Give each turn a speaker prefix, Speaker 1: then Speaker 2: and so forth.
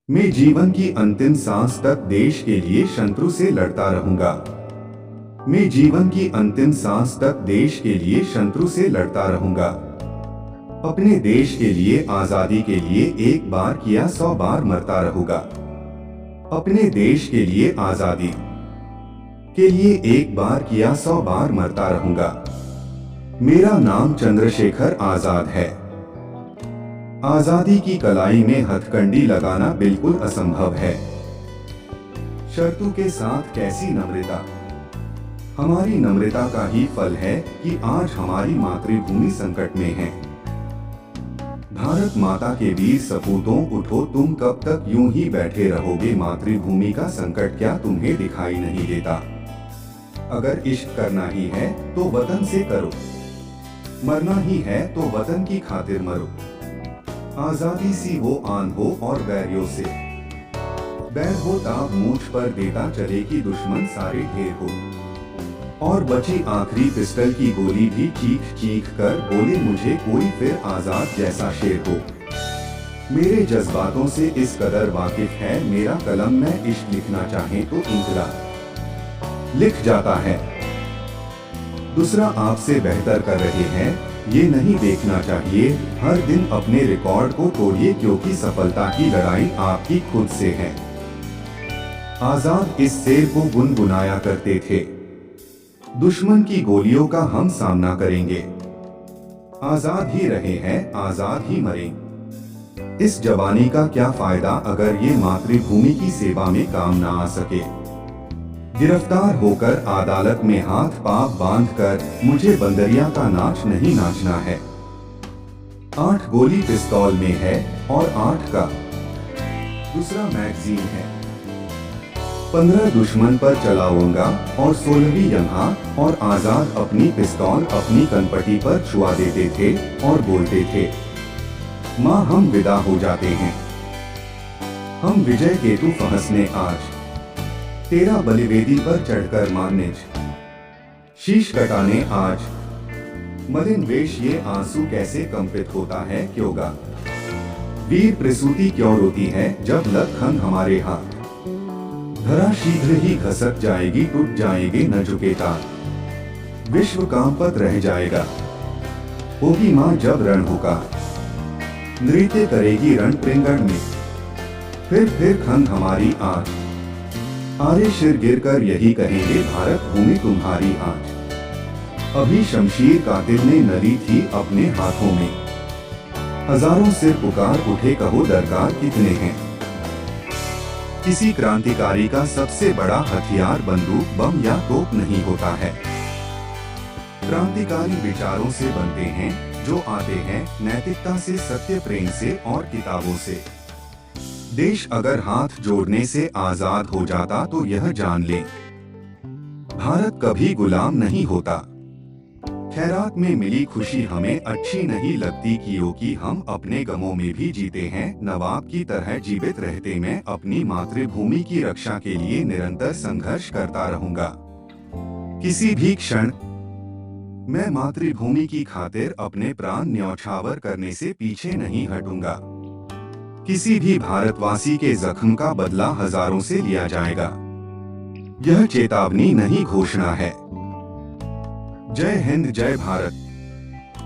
Speaker 1: मैं जीवन की अंतिम सांस तक देश के लिए शत्रु से लड़ता रहूंगा। मैं जीवन की अंतिम सांस तक देश के लिए शत्रु से लड़ता रहूंगा। अपने देश के लिए, आजादी के लिए एक बार किया 100 बार मरता रहूंगा। अपने देश के लिए, आजादी के लिए एक बार किया 100 बार मरता रहूंगा। मेरा नाम चंद्रशेखर आजाद है। आजादी की कलाई में हथकंडी लगाना बिल्कुल असंभव है। शर्तों के साथ कैसी नम्रता। हमारी नम्रता का ही फल है कि आज हमारी मातृभूमि संकट में है। भारत माता के वीर सपूतों, उठो, तुम कब तक यूं ही बैठे रहोगे। मातृभूमि का संकट क्या तुम्हें दिखाई नहीं देता। अगर इश्क करना ही है तो वतन से करो, मरना ही है तो वतन की खातिर मरो। आजादी सी वो आन हो और बैरियों से बैर हो, ताब मूछ पर देता चले कि दुश्मन सारे ढेर हो। और बची आखिरी पिस्टल की गोली भी चीख चीख कर बोले, मुझे कोई फिर आजाद जैसा शेर हो। मेरे जज्बातों से इस कदर वाकिफ है मेरा कलम, मैं इश्क लिखना चाहे तो इंकलाब लिख जाता है। दूसरा आपसे बेहतर कर रहे हैं ये नहीं देखना चाहिए। हर दिन अपने रिकॉर्ड को तोड़िए, क्योंकि सफलता की लड़ाई आपकी खुद से है। आजाद इस शेर को गुनगुनाया करते थे, दुश्मन की गोलियों का हम सामना करेंगे। आजाद ही रहे हैं, आजाद ही मरें। इस जवानी का क्या फायदा अगर ये मातृभूमि की सेवा में काम ना आ सके। गिरफ्तार होकर अदालत में हाथ पांव बांधकर मुझे बंदरिया का नाच नहीं नाचना है। 8 गोली पिस्तौल में है और 8 का दूसरा मैगजीन है। 15 दुश्मन पर चलाऊंगा और 16वीं यहाँ। और आजाद अपनी पिस्तौल अपनी कनपटी पर छुआ देते थे और बोलते थे, माँ हम विदा हो जाते हैं। हम विजय केतु फहसने आज, तेरा बलिवेदी पर चढ़कर मानिज शीश कटाने आज। मलिन वेश ये आंसू कैसे कंपित होता है क्योंगा। वीर प्रसूति क्यों रोती है जब लग खंग हमारे हाथ। धरा शीघ्र ही खसक जाएगी, टूट जाएंगे न झुके तार। विश्व कांपत रह जाएगा, होगी माँ जब रण होगा। नृत्य करेगी रण प्रिंगण में, फिर खंग हमारी आज। आरे शिर गिरकर यही कहेंगे, भारत भूमि तुम्हारी आज। अभी शमशीर कातिल ने नली थी अपने हाथों में। हजारों सिर पुकार उठे, कहो दरकार कितने हैं। किसी क्रांतिकारी का सबसे बड़ा हथियार बंदूक, बम या तोप नहीं होता है। क्रांतिकारी विचारों से बनते हैं जो आते हैं नैतिकता से, सत्य, प्रेम से और किताबों से। देश अगर हाथ जोड़ने से आजाद हो जाता तो यह जान ले, भारत कभी गुलाम नहीं होता। खैरात में मिली खुशी हमें अच्छी नहीं लगती, क्योंकि हम अपने गमों में भी जीते हैं। नवाब की तरह जीवित रहते मैं अपनी मातृभूमि की रक्षा के लिए निरंतर संघर्ष करता रहूंगा। किसी भी क्षण मैं मातृभूमि की खातिर अपने प्राण न्यौछावर करने से पीछे नहीं हटूंगा। किसी भी भारतवासी के जख्म का बदला हजारों से लिया जाएगा। यह चेतावनी नहीं, घोषणा है। जय हिंद, जय भारत।